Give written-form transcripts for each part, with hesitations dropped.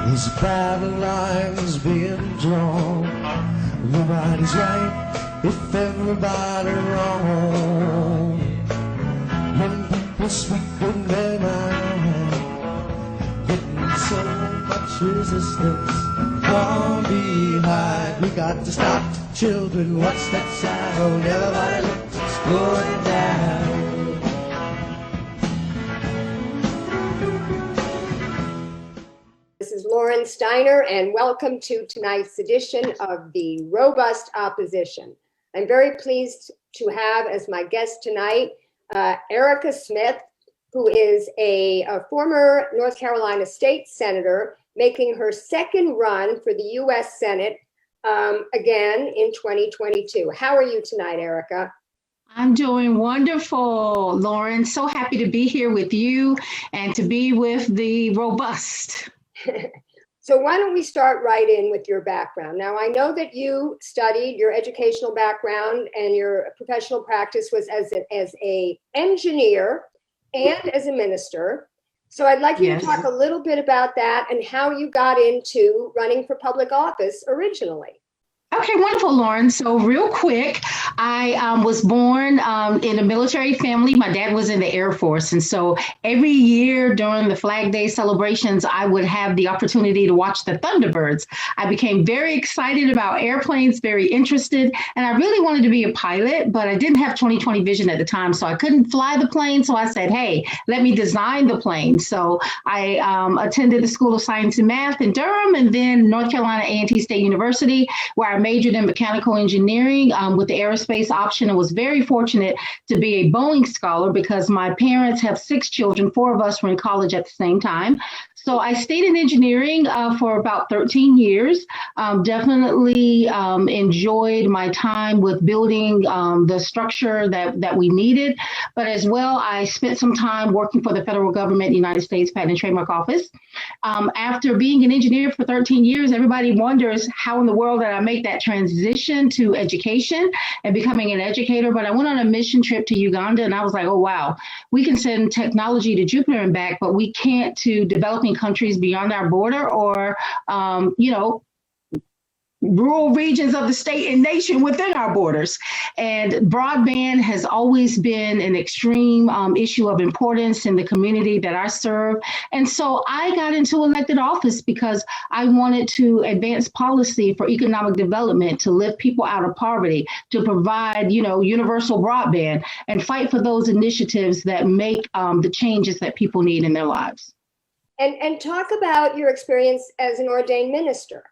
These battle lines being drawn. Nobody's right if everybody wrong. When people speak with their mind, getting so much resistance from behind. We got to stop the children. What's that sound? Everybody look, it's going down. This is Lauren Steiner, and welcome to tonight's edition of the Robust Opposition. I'm very pleased to have as my guest tonight Hbcus Smith, who is a former North Carolina state senator making her second run for the U.S. Senate again in 2022. How are you tonight, Hbcus? I'm doing wonderful, Lauren. So happy to be here with you and to be with the Robust. So why don't we start right in with your background? Now, I know that you studied, your educational background and your professional practice was as a engineer and as a minister. So I'd like you to talk a little bit about that and how you got into running for public office originally. Okay, wonderful, Lauren. So real quick, I was born in a military family. My dad was in the Air Force. And so every year during the Flag Day celebrations, I would have the opportunity to watch the Thunderbirds. I became very excited about airplanes, very interested, and I really wanted to be a pilot, but I didn't have 20/20 vision at the time, so I couldn't fly the plane. So I said, hey, let me design the plane. So I attended the School of Science and Math in Durham, and then North Carolina A&T State University, where I majored in mechanical engineering with the aerospace option, and was very fortunate to be a Boeing scholar because my parents have 6 children. 4 of us were in college at the same time. So I stayed in engineering for about 13 years. Definitely enjoyed my time with building the structure that we needed. But as well, I spent some time working for the federal government, United States Patent and Trademark Office. After being an engineer for 13 years, everybody wonders how in the world did I make that transition to education and becoming an educator. But I went on a mission trip to Uganda and I was like, oh, wow, we can send technology to Jupiter and back, but we can't to developing countries beyond our border or, rural regions of the state and nation within our borders. And broadband has always been an extreme issue of importance in the community that I serve. And so I got into elected office because I wanted to advance policy for economic development, to lift people out of poverty, to provide, universal broadband and fight for those initiatives that make the changes that people need in their lives. And talk about your experience as an ordained minister.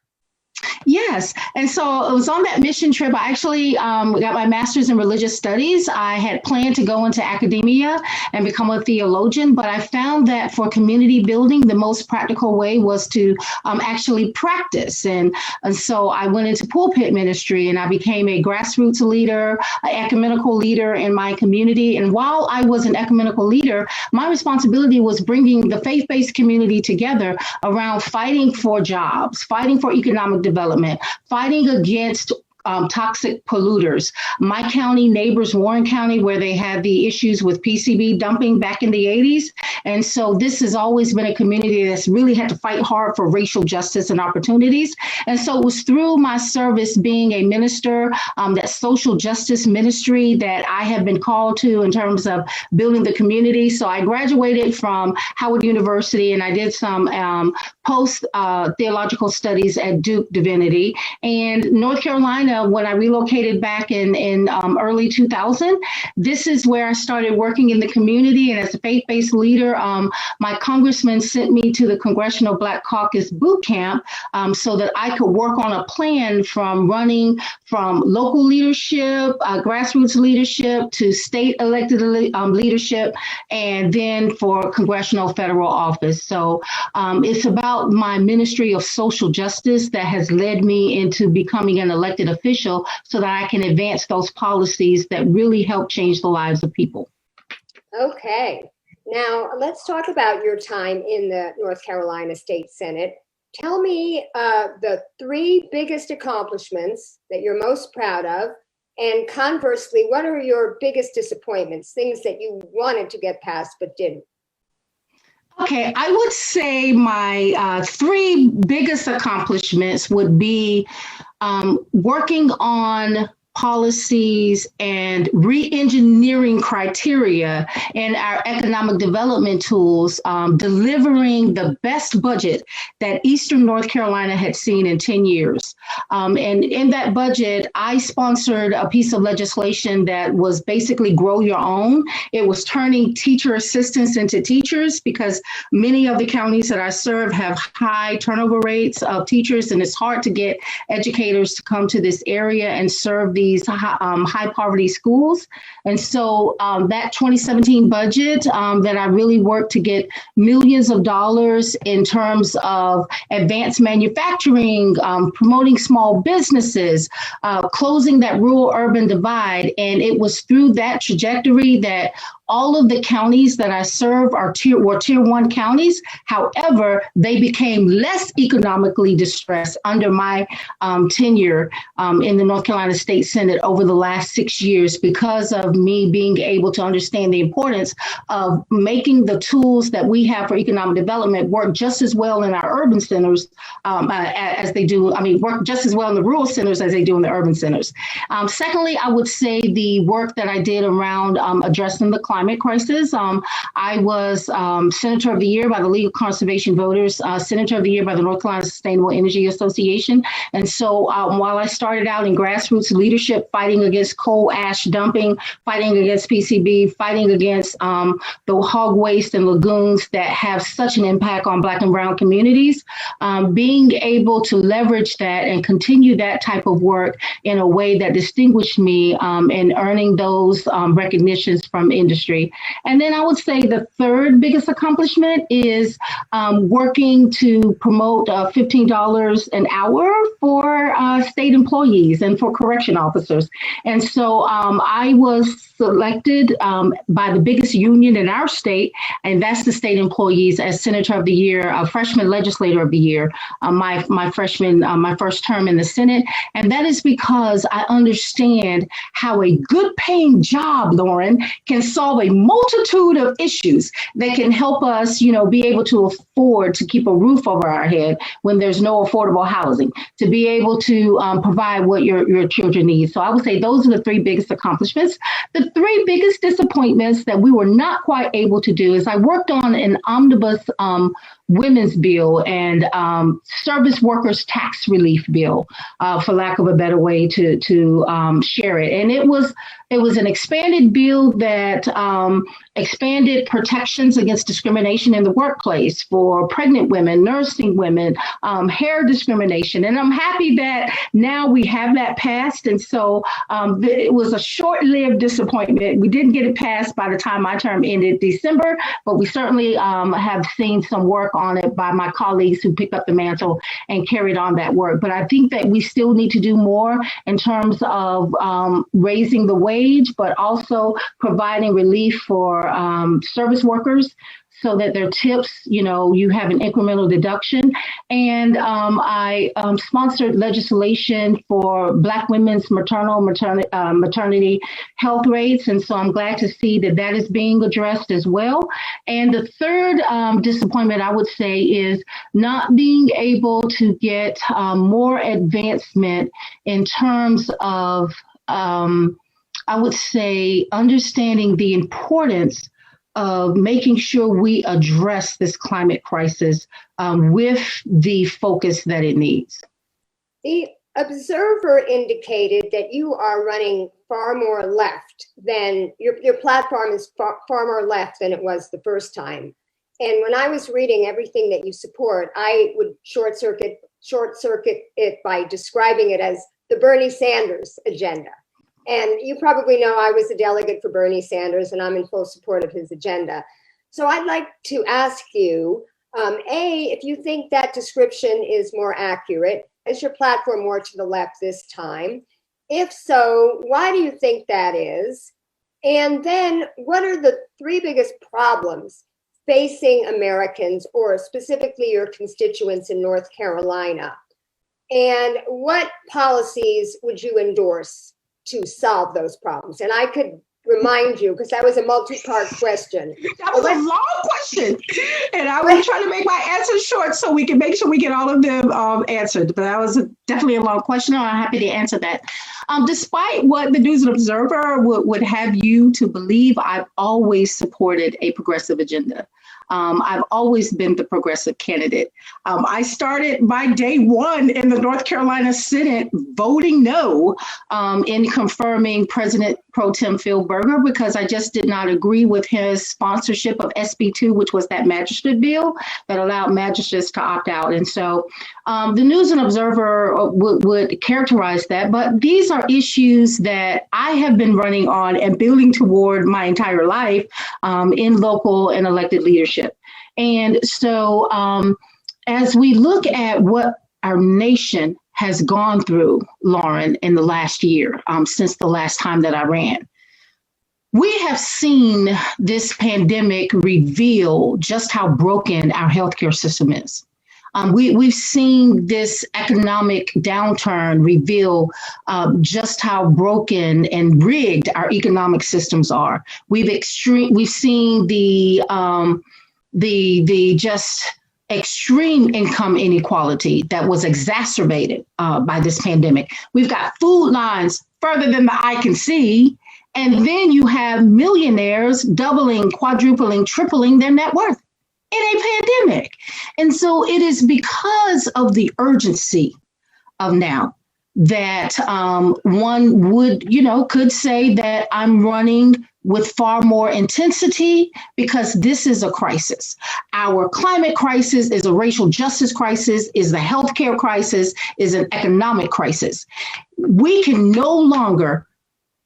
Yes. And so it was on that mission trip. I actually got my master's in religious studies. I had planned to go into academia and become a theologian, but I found that for community building, the most practical way was to actually practice. And so I went into pulpit ministry and I became a grassroots leader, an ecumenical leader in my community. And while I was an ecumenical leader, my responsibility was bringing the faith-based community together around fighting for jobs, fighting for economic development, fighting against toxic polluters. My county neighbors, Warren County, where they had the issues with PCB dumping back in the 80s. And so this has always been a community that's really had to fight hard for racial justice and opportunities. And so it was through my service being a minister, that social justice ministry that I have been called to in terms of building the community. So I graduated from Howard University and I did some post theological studies at Duke Divinity. And North Carolina, when I relocated back in early 2000, this is where I started working in the community. And as a faith-based leader, my congressman sent me to the Congressional Black Caucus boot camp so that I could work on a plan from running from local leadership, grassroots leadership to state elected leadership, and then for congressional federal office. So it's about my ministry of social justice that has led me into becoming an elected official so that I can advance those policies that really help change the lives of people. Okay. Now, let's talk about your time in the North Carolina State Senate. Tell me the 3 biggest accomplishments that you're most proud of, and conversely, what are your biggest disappointments, things that you wanted to get past but didn't? Okay, I would say my three biggest accomplishments would be working on policies and re-engineering criteria in our economic development tools, delivering the best budget that Eastern North Carolina had seen in 10 years. And in that budget, I sponsored a piece of legislation that was basically grow your own. It was turning teacher assistants into teachers because many of the counties that I serve have high turnover rates of teachers, and it's hard to get educators to come to this area and serve these high poverty schools. And so that 2017 budget that I really worked to get millions of dollars in terms of advanced manufacturing, promoting small businesses, closing that rural urban divide. And it was through that trajectory that all of the counties that I serve were tier 1 counties. However, they became less economically distressed under my tenure in the North Carolina State Senate over the last 6 years because of me being able to understand the importance of making the tools that we have for economic development work just as well in our urban centers as they do, work just as well in the rural centers as they do in the urban centers. Secondly, I would say the work that I did around addressing the climate crisis. I was Senator of the Year by the League of Conservation Voters, Senator of the Year by the North Carolina Sustainable Energy Association. And so while I started out in grassroots leadership, fighting against coal ash dumping, fighting against PCB, fighting against the hog waste and lagoons that have such an impact on Black and Brown communities, being able to leverage that and continue that type of work in a way that distinguished me in earning those recognitions from industry. And then I would say the third biggest accomplishment is working to promote $15 an hour for state employees and for correction officers. And so I was selected by the biggest union in our state, and that's the state employees, as Senator of the Year, Freshman Legislator of the Year, my first term in the Senate. And that is because I understand how a good paying job, Lauren, can solve a multitude of issues that can help us, be able to afford to keep a roof over our head when there's no affordable housing, to be able to provide what your children need. So I would say those are the three biggest accomplishments. The three biggest disappointments that we were not quite able to do is I worked on an omnibus women's bill and service workers tax relief bill, for lack of a better way to share it. And it was an expanded bill that expanded protections against discrimination in the workplace for pregnant women, nursing women, hair discrimination. And I'm happy that now we have that passed. And so it was a short-lived disappointment. We didn't get it passed by the time my term ended December, but we certainly have seen some work on it by my colleagues who picked up the mantle and carried on that work. But I think that we still need to do more in terms of raising the wage, but also providing relief for service workers so that their tips, you have an incremental deduction. And I sponsored legislation for Black women's maternity health rates. And so I'm glad to see that is being addressed as well. And the third disappointment, I would say, is not being able to get more advancement in terms of, I would say, understanding the importance of making sure we address this climate crisis with the focus that it needs. The Observer indicated that you are running far more left than, your platform is far more left than it was the first time. And when I was reading everything that you support, I would short circuit it by describing it as the Bernie Sanders agenda. And you probably know I was a delegate for Bernie Sanders, and I'm in full support of his agenda. So I'd like to ask you, A, if you think that description is more accurate, is your platform more to the left this time? If so, why do you think that is? And then what are the three biggest problems facing Americans, or specifically your constituents in North Carolina? And what policies would you endorse to solve those problems? And I could remind you, because that was a multi-part question. That was a long question, and I was trying to make my answers short so we can make sure we get all of them answered. But that was definitely a long question, and I'm happy to answer that. Despite what the News and Observer would have you to believe, I've always supported a progressive agenda. I've always been the progressive candidate. I started my day one in the North Carolina Senate voting no in confirming President Pro Tem Phil Berger, because I just did not agree with his sponsorship of SB 2, which was that magistrate bill that allowed magistrates to opt out. And so the News and Observer would characterize that. But these are issues that I have been running on and building toward my entire life in local and elected leadership. And so as we look at what our nation has gone through, Lauren, in the last year, since the last time that I ran, we have seen this pandemic reveal just how broken our healthcare system is. We've seen this economic downturn reveal just how broken and rigged our economic systems are. We've seen the just extreme income inequality that was exacerbated by this pandemic. We've got food lines further than the eye can see. And then you have millionaires doubling, quadrupling, tripling their net worth in a pandemic. And so it is because of the urgency of now that one would, could say that I'm running with far more intensity, because this is a crisis. Our climate crisis is a racial justice crisis, is the healthcare crisis, is an economic crisis. We can no longer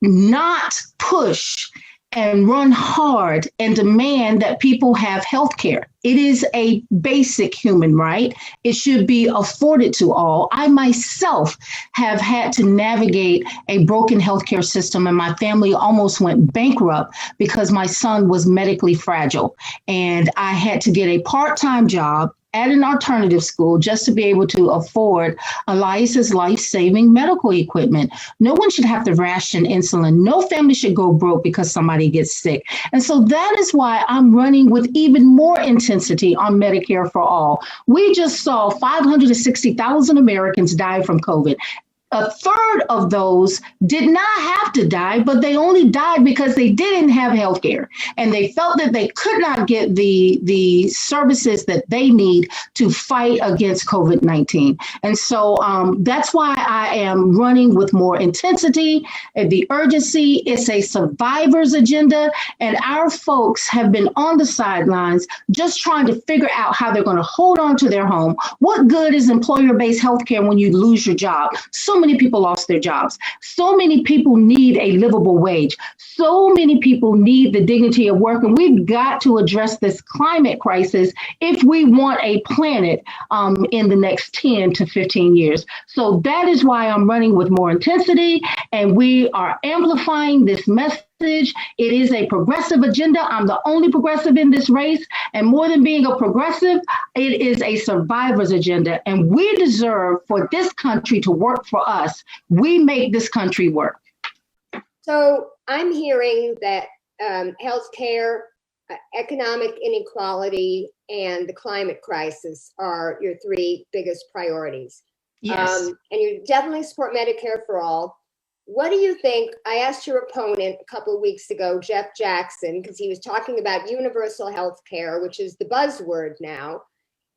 not push and run hard and demand that people have health care. It is a basic human right. It should be afforded to all. I myself have had to navigate a broken healthcare system, and my family almost went bankrupt because my son was medically fragile. And I had to get a part-time job at an alternative school just to be able to afford Elias's life-saving medical equipment. No one should have to ration insulin. No family should go broke because somebody gets sick. And so that is why I'm running with even more intensity on Medicare for all. We just saw 560,000 Americans die from COVID. A third of those did not have to die, but they only died because they didn't have health care, and they felt that they could not get the services that they need to fight against COVID-19. And so that's why I am running with more intensity and the urgency. It's a survivor's agenda, and our folks have been on the sidelines just trying to figure out how they're going to hold on to their home. What good is employer-based health care when you lose your job? So many people lost their jobs. So many people need a livable wage. So many people need the dignity of work. And we've got to address this climate crisis if we want a planet in the next 10 to 15 years. So that is why I'm running with more intensity, and we are amplifying this message. It is a progressive agenda. I'm the only progressive in this race. And more than being a progressive, it is a survivor's agenda. And we deserve for this country to work for us. We make this country work. So I'm hearing that healthcare, economic inequality, and the climate crisis are your three biggest priorities. Yes. And you definitely support Medicare for all. What do you think? I asked your opponent a couple of weeks ago, Jeff Jackson, because he was talking about universal health care, which is the buzzword now.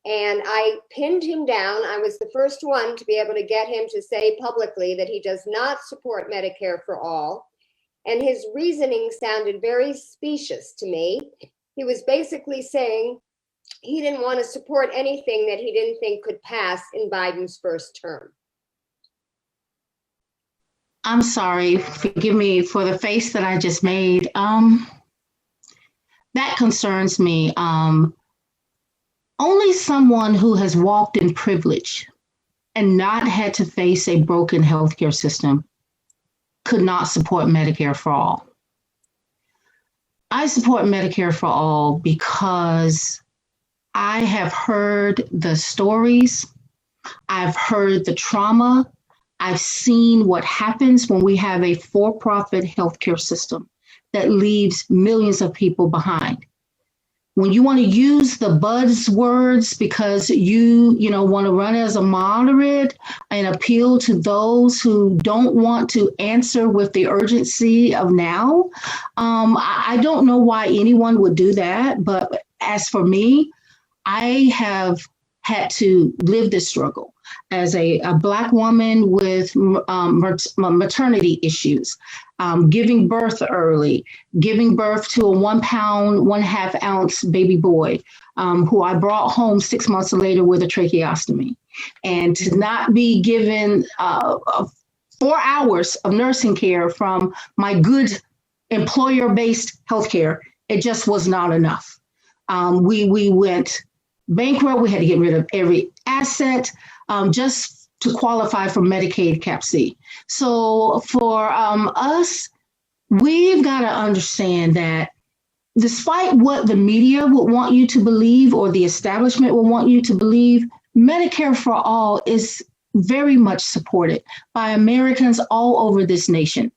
And I pinned him down. I was the first one to be able to get him to say publicly that he does not support Medicare for all. And his reasoning sounded very specious to me. He was basically saying he didn't want to support anything that he didn't think could pass in Biden's first term. I'm sorry, forgive me for the face that I just made. That concerns me. Only someone who has walked in privilege and not had to face a broken healthcare system could not support Medicare for all. I support Medicare for all because I have heard the stories, I've heard the trauma, I've seen what happens when we have a for-profit healthcare system. that leaves millions of people behind. When you want to use the buzzwords because you want to run as a moderate and appeal to those who don't want to answer with the urgency of now, I don't know why anyone would do that. But as for me, I have had to live this struggle as a Black woman with maternity issues, giving birth early, giving birth to a 1 pound, 1/2 ounce baby boy, who I brought home 6 months later with a tracheostomy. And to not be given 4 hours of nursing care from my good employer-based healthcare, it just was not enough. We went bankrupt. We had to get rid of every asset just to qualify for Medicaid Cap C. So for us, we've got to understand that despite what the media would want you to believe or the establishment will want you to believe, Medicare for All is very much supported by Americans all over this nation.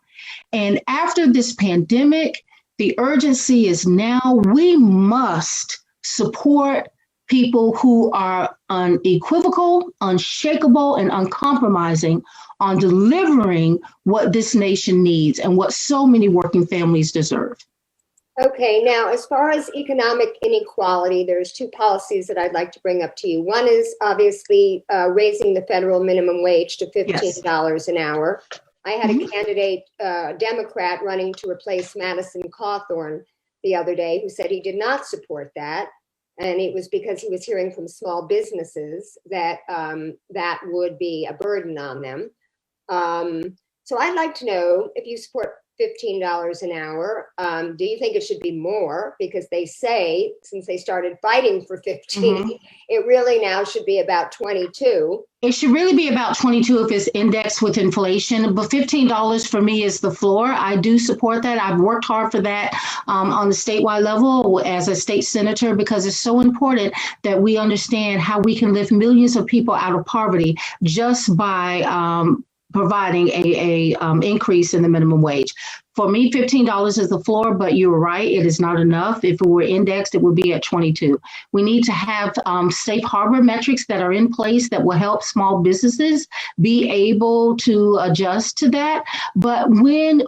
And after this pandemic, the urgency is now we must support people who are unequivocal, unshakable, and uncompromising on delivering what this nation needs and what so many working families deserve. Okay, now as far as economic inequality, there's two policies that I'd like to bring up to you. One is obviously raising the federal minimum wage to $15 an hour. I had a candidate, Democrat, running to replace Madison Cawthorn the other day who said he did not support that. And it was because he was hearing from small businesses that that would be a burden on them. So I'd like to know if you support $15 an hour. Do you think it should be more? Because they say, since they started fighting for 15, it really now should be about 22. It should really be about 22 if it's indexed with inflation, but $15 for me is the floor. I do support that. I've worked hard for that on the statewide level as a state senator, because it's so important that we understand how we can lift millions of people out of poverty just by providing a increase in the minimum wage. For me, $15 is the floor, but you're right, it is not enough. If it were indexed, it would be at 22. We need to have safe harbor metrics that are in place that will help small businesses be able to adjust to that. But when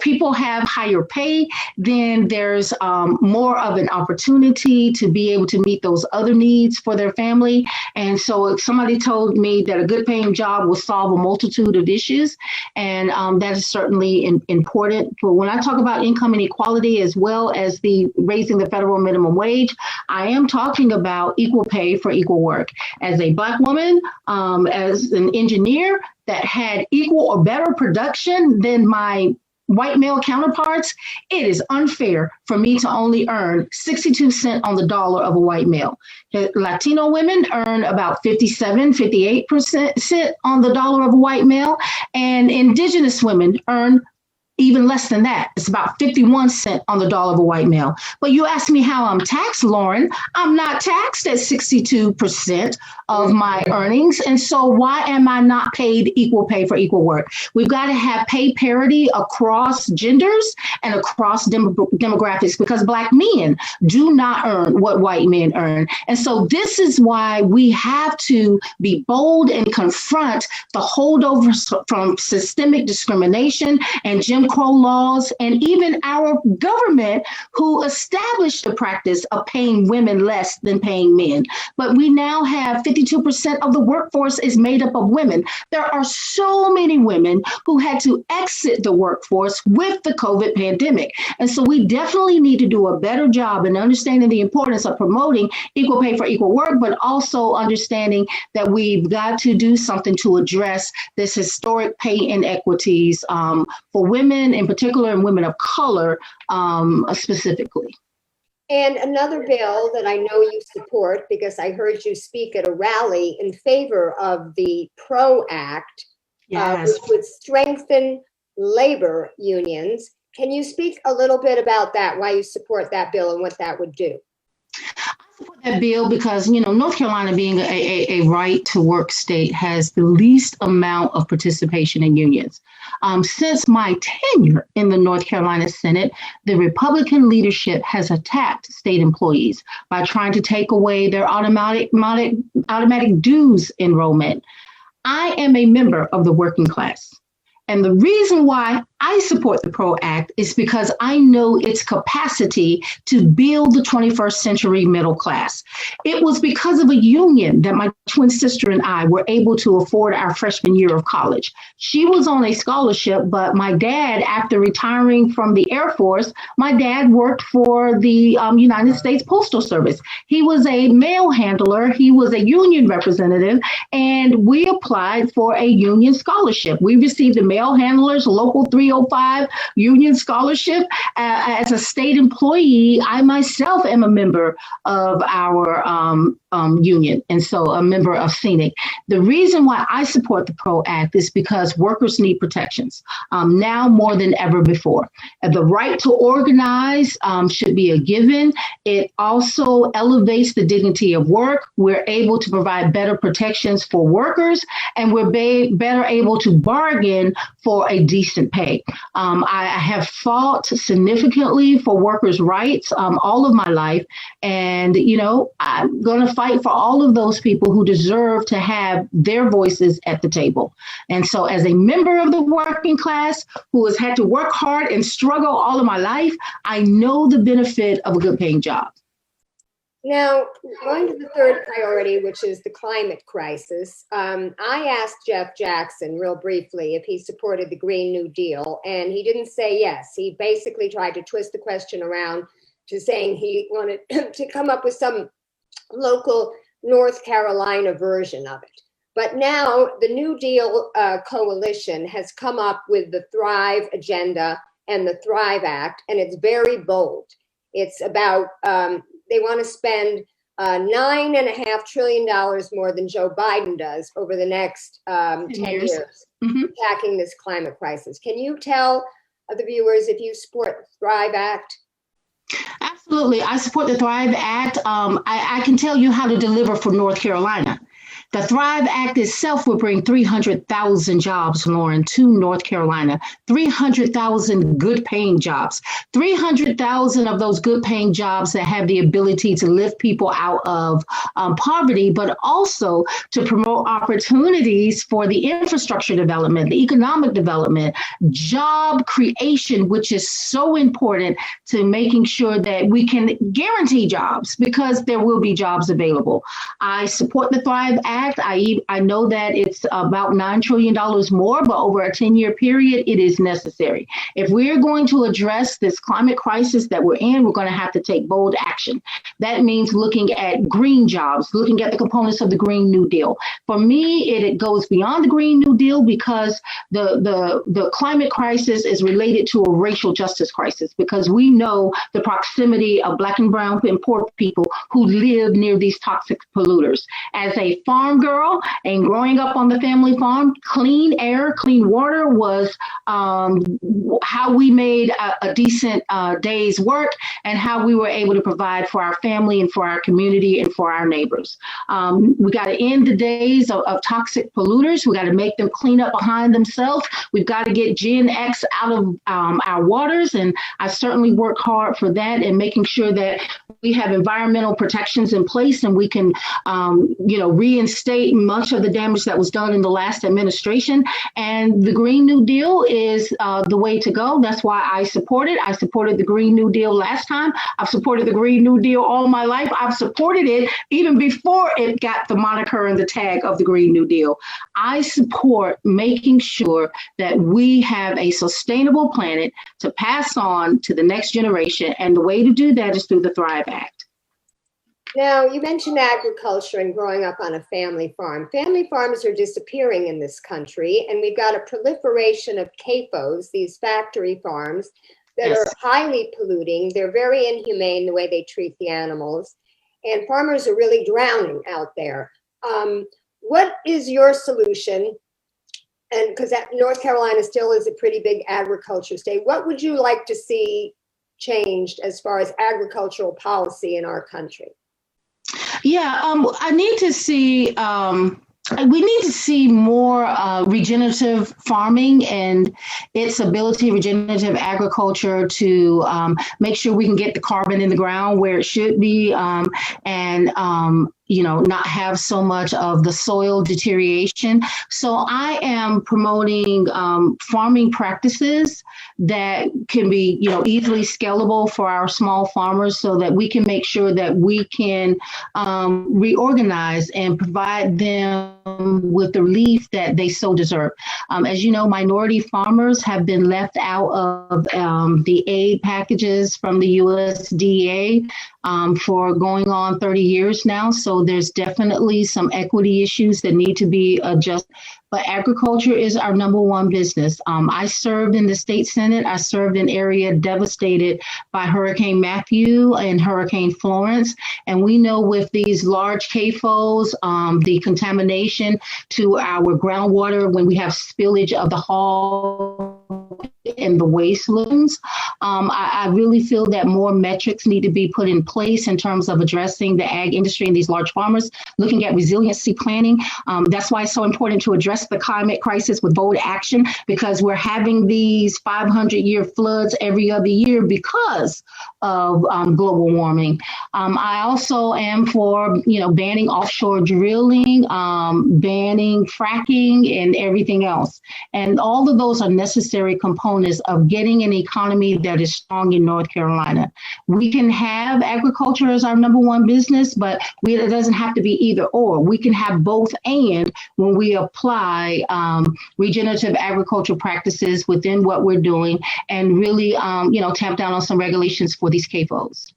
people have higher pay, then there's more of an opportunity to be able to meet those other needs for their family. And so if somebody told me that a good paying job will solve a multitude of issues, and that is certainly important. But when I talk about income inequality as well as the raising the federal minimum wage, I am talking about equal pay for equal work. As a Black woman, as an engineer that had equal or better production than my white male counterparts, it is unfair for me to only earn 62 cents on the dollar of a white male. Latino women earn about 58% on the dollar of a white male, and Indigenous women earn even less than that. It's about 51 cents on the dollar of a white male. But you asked me how I'm taxed, Lauren. I'm not taxed at 62% of my earnings. And so why am I not paid equal pay for equal work? We've got to have pay parity across genders and across demographics, because Black men do not earn what white men earn. And so this is why we have to be bold and confront the holdovers from systemic discrimination and Jim Crow laws, and even our government, who established the practice of paying women less than paying men. But we now have 52% of the workforce is made up of women. There are so many women who had to exit the workforce with the COVID pandemic. And so we definitely need to do a better job in understanding the importance of promoting equal pay for equal work, but also understanding that we've got to do something to address this historic pay inequities for women in particular, and women of color specifically. And another bill that I know you support, because I heard you speak at a rally in favor of the PRO Act, which would strengthen labor unions. Can you speak a little bit about that, why you support that bill and what that would do? I support that bill because, North Carolina being a right to work state has the least amount of participation in unions. Since my tenure in the North Carolina Senate, the Republican leadership has attacked state employees by trying to take away their automatic dues enrollment. I am a member of the working class. And the reason why I support the PRO Act is because I know its capacity to build the 21st century middle class. It was because of a union that my twin sister and I were able to afford our freshman year of college. She was on a scholarship, but my dad, after retiring from the Air Force, my dad worked for the United States Postal Service. He was a mail handler, he was a union representative, and we applied for a union scholarship. We received a mail handlers local 305 union scholarship. As a state employee, I myself am a member of our union, and so a member of Scenic. The reason why I support the PRO Act is because workers need protections now more than ever before. The right to organize should be a given. It also elevates the dignity of work. We're able to provide better protections for workers, and we're better able to bargain for a decent pay. I have fought significantly for workers' rights all of my life, and I'm going to fight for all of those people who deserve to have their voices at the table. And so as a member of the working class who has had to work hard and struggle all of my life, I know the benefit of a good paying job. Now, going to the third priority, which is the climate crisis, I asked Jeff Jackson real briefly if he supported the Green New Deal, and he didn't say yes. He basically tried to twist the question around to saying he wanted to come up with some local North Carolina version of it. But now the New Deal coalition has come up with the Thrive Agenda and the Thrive Act, and it's very bold. It's about, they want to spend $9.5 trillion more than Joe Biden does over the next 10 years attacking this climate crisis. Can you tell the viewers if you support the Thrive Act? Absolutely. I support the Thrive Act. I can tell you how to deliver for North Carolina. The Thrive Act itself will bring 300,000 jobs, Lauren, to North Carolina, 300,000 good paying jobs, 300,000 of those good paying jobs that have the ability to lift people out of poverty, but also to promote opportunities for the infrastructure development, the economic development, job creation, which is so important to making sure that we can guarantee jobs because there will be jobs available. I support the Thrive Act. I know that it's about $9 trillion more, but over a 10-year period, it is necessary. If we're going to address this climate crisis that we're in, we're going to have to take bold action. That means looking at green jobs, looking at the components of the Green New Deal. For me, it goes beyond the Green New Deal because the climate crisis is related to a racial justice crisis because we know the proximity of Black and brown and poor people who live near these toxic polluters. As a farm girl and growing up on the family farm, clean air, clean water was how we made a decent day's work and how we were able to provide for our family and for our community and for our neighbors. We got to end the days of toxic polluters. We got to make them clean up behind themselves. We've got to get Gen X out of our waters. And I certainly work hard for that and making sure that we have environmental protections in place and we can, reinstate much of the damage that was done in the last administration. And the Green New Deal is the way to go. That's why I support it. I supported the Green New Deal last time. I've supported the Green New Deal all my life. I've supported it even before it got the moniker and the tag of the Green New Deal. I support making sure that we have a sustainable planet to pass on to the next generation. And the way to do that is through the Thrive Act. Now, you mentioned agriculture and growing up on a family farm. Family farms are disappearing in this country, and we've got a proliferation of CAFOs, these factory farms, that are highly polluting. They're very inhumane the way they treat the animals, and farmers are really drowning out there. What is your solution? And because North Carolina still is a pretty big agriculture state, what would you like to see changed as far as agricultural policy in our country? Yeah, I need to see. We need to see more regenerative farming and its ability, regenerative agriculture, to make sure we can get the carbon in the ground where it should be, and not have so much of the soil deterioration. So I am promoting farming practices that can be, easily scalable for our small farmers, so that we can make sure that we can reorganize and provide them with the relief that they so deserve. As you know, minority farmers have been left out of the aid packages from the USDA for going on 30 years now. So there's definitely some equity issues that need to be adjusted. But agriculture is our number one business. I served in the state Senate. I served in an area devastated by Hurricane Matthew and Hurricane Florence. And we know with these large CAFOs, the contamination to our groundwater when we have spillage of the hall and the waste lagoons. I really feel that more metrics need to be put in place in terms of addressing the ag industry and these large farmers, looking at resiliency planning. That's why it's so important to address the climate crisis with bold action, because we're having these 500-year floods every other year because of global warming. I also am for, banning offshore drilling, banning fracking, and everything else. And all of those are necessary components of getting an economy that is strong in North Carolina. We can have agriculture as our number one business, but it doesn't have to be either or. We can have both and when we apply regenerative agriculture practices within what we're doing, and really, tamp down on some regulations for these CAFOs.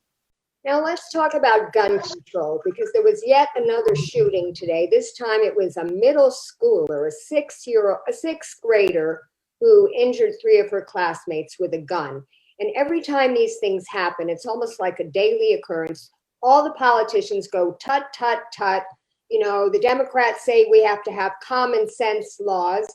Now let's talk about gun control, because there was yet another shooting today. This time it was a middle schooler, a sixth grader, who injured 3 of her classmates with a gun. And every time these things happen, it's almost like a daily occurrence. All the politicians go tut, tut, tut. The Democrats say we have to have common sense laws.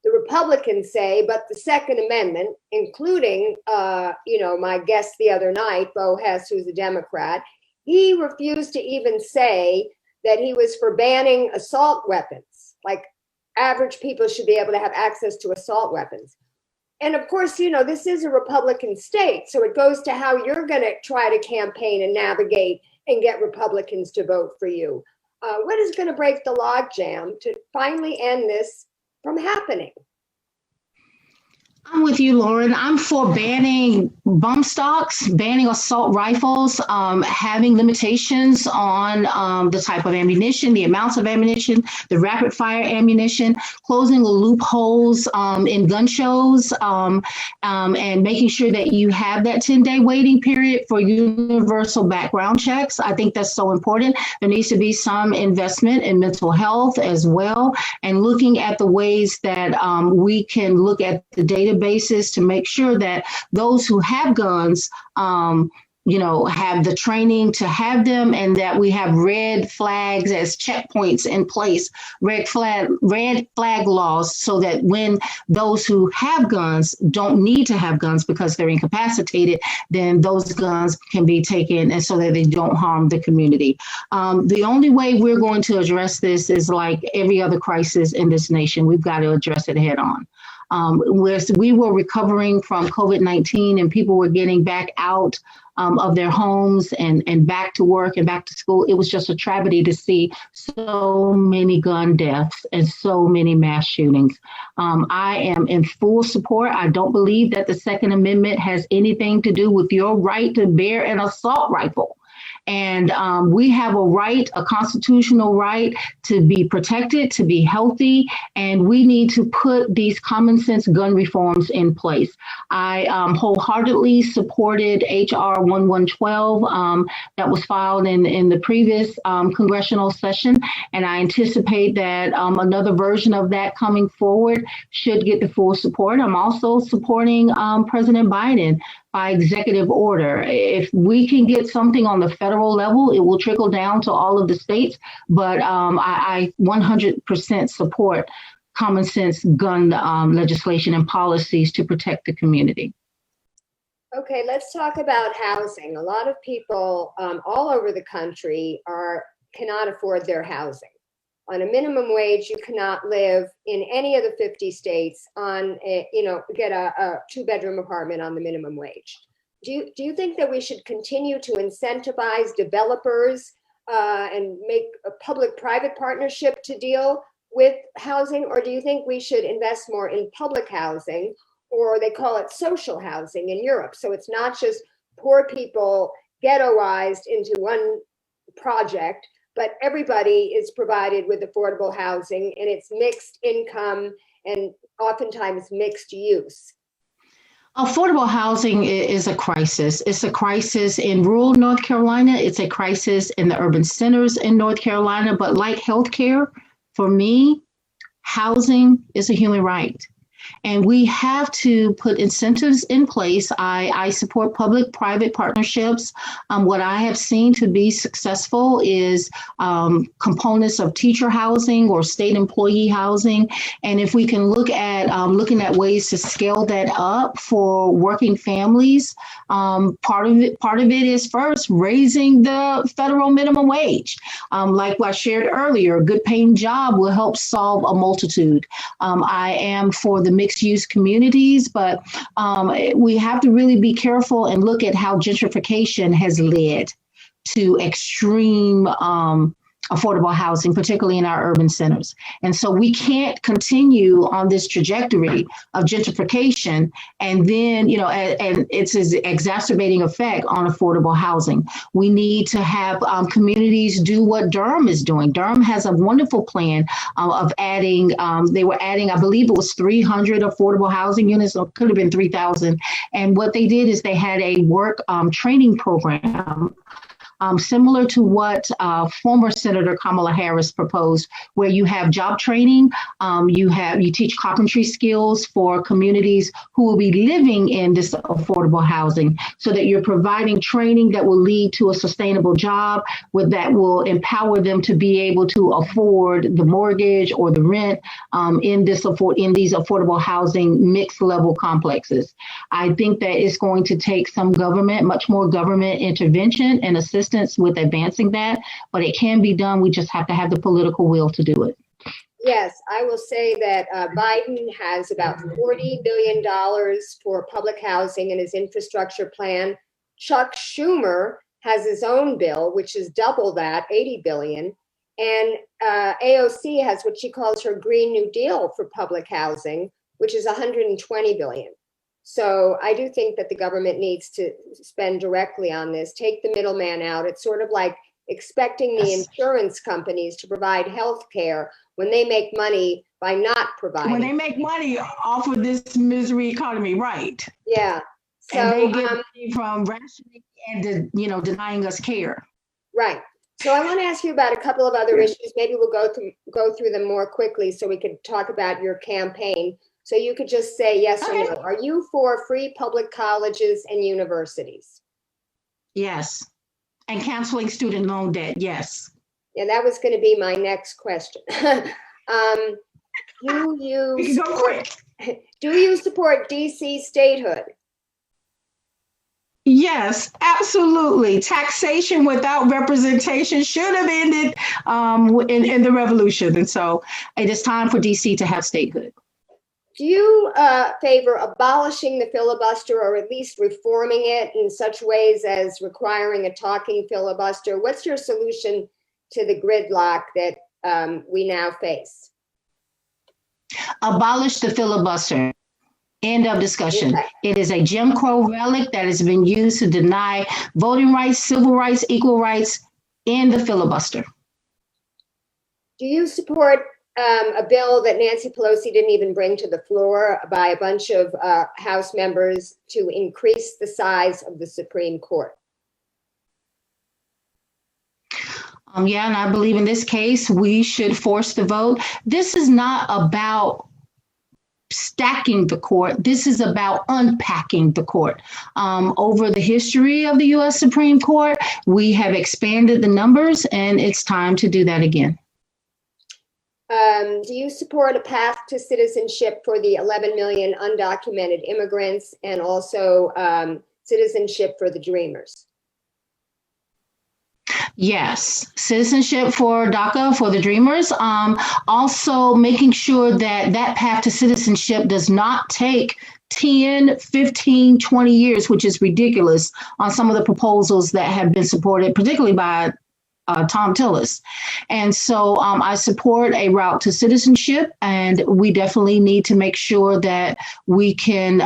The Republicans say, but the Second Amendment, including, my guest the other night, Bo Hess, who's a Democrat, he refused to even say that he was for banning assault weapons. Like, average people should be able to have access to assault weapons. And of course, this is a Republican state, so it goes to how you're going to try to campaign and navigate and get Republicans to vote for you. What is going to break the logjam to finally end this from happening? I'm with you, Lauren. I'm for banning bump stocks, banning assault rifles, having limitations on the type of ammunition, the amounts of ammunition, the rapid fire ammunition, closing the loopholes in gun shows, and making sure that you have that 10-day waiting period for universal background checks. I think that's so important. There needs to be some investment in mental health as well, and looking at the ways that we can look at the data basis to make sure that those who have guns, have the training to have them, and that we have red flags as checkpoints in place, red flag laws, so that when those who have guns don't need to have guns because they're incapacitated, then those guns can be taken, and so that they don't harm the community. The only way we're going to address this is like every other crisis in this nation. We've got to address it head on. We were recovering from COVID-19 and people were getting back out of their homes and back to work and back to school. It was just a tragedy to see so many gun deaths and so many mass shootings. I am in full support. I don't believe that the Second Amendment has anything to do with your right to bear an assault rifle. And we have a right, a constitutional right, to be protected, to be healthy, and we need to put these common sense gun reforms in place. I wholeheartedly supported H.R. 1112 that was filed in the previous congressional session, and I anticipate that another version of that coming forward should get the full support. I'm also supporting President Biden by executive order. If we can get something on the federal level, it will trickle down to all of the states. But I 100% support common sense gun legislation and policies to protect the community. Okay, let's talk about housing. A lot of people all over the country are cannot afford their housing. On a minimum wage, you cannot live in any of the 50 states on get a 2-bedroom apartment on the minimum wage. Do you think that we should continue to incentivize developers and make a public-private partnership to deal with housing? Or do you think we should invest more in public housing, or they call it social housing in Europe? So it's not just poor people ghettoized into one project, but everybody is provided with affordable housing, and it's mixed income and oftentimes mixed use. Affordable housing is a crisis. It's a crisis in rural North Carolina. It's a crisis in the urban centers in North Carolina. But like healthcare, for me, housing is a human right. And we have to put incentives in place. I support public-private partnerships. What I have seen to be successful is components of teacher housing or state employee housing. And if we can look at looking at ways to scale that up for working families, part of it is first raising the federal minimum wage. Like what I shared earlier, a good paying job will help solve a multitude. I am for the mixed use communities, but we have to really be careful and look at how gentrification has led to extreme affordable housing, particularly in our urban centers. And so we can't continue on this trajectory of gentrification and then, and it's an exacerbating effect on affordable housing. We need to have communities do what Durham is doing. Durham has a wonderful plan of adding, they were adding, I believe it was 300 affordable housing units, or it could have been 3,000. And what they did is they had a work training program similar to what former Senator Kamala Harris proposed, where you have job training, you teach carpentry skills for communities who will be living in this affordable housing, so that you're providing training that will lead to a sustainable job that will empower them to be able to afford the mortgage or the rent in these affordable housing mixed level complexes. I think that it's going to take some much more government intervention and assistance with advancing that, but it can be done. We just have to have the political will to do it. Yes, I will say that Biden has about $40 billion for public housing in his infrastructure plan. Chuck Schumer has his own bill, which is double that, $80 billion. And AOC has what she calls her Green New Deal for public housing, which is $120 billion. So I do think that the government needs to spend directly on this, take the middleman out. It's sort of like expecting the insurance companies to provide health care when they make money by not providing. When they make money off of this misery economy, right? Yeah. So, and they get money from rationing and denying us care. Right. So I want to ask you about a couple of other issues. Maybe we'll go through them more quickly so we could talk about your campaign. So you could just say yes or no. Are you for free public colleges and universities? Yes. And canceling student loan debt, yes. Yeah, that was going to be my next question. Do you support DC statehood? Yes, absolutely. Taxation without representation should have ended in the revolution. And so it is time for DC to have statehood. Do you favor abolishing the filibuster, or at least reforming it in such ways as requiring a talking filibuster? What's your solution to the gridlock that we now face? Abolish the filibuster. End of discussion. Okay. It is a Jim Crow relic that has been used to deny voting rights, civil rights, equal rights in the filibuster. Do you support a bill that Nancy Pelosi didn't even bring to the floor by a bunch of House members to increase the size of the Supreme Court? Yeah, and I believe in this case, we should force the vote. This is not about stacking the court. This is about unpacking the court. Over the history of the U.S. Supreme Court, we have expanded the numbers, and it's time to do that again. Do you support a path to citizenship for the 11 million undocumented immigrants, and also citizenship for the Dreamers? Yes, citizenship for DACA, for the Dreamers. Also making sure that that path to citizenship does not take 10, 15, 20 years, which is ridiculous on some of the proposals that have been supported, particularly by Tom Tillis. And so I support a route to citizenship, and we definitely need to make sure that we can,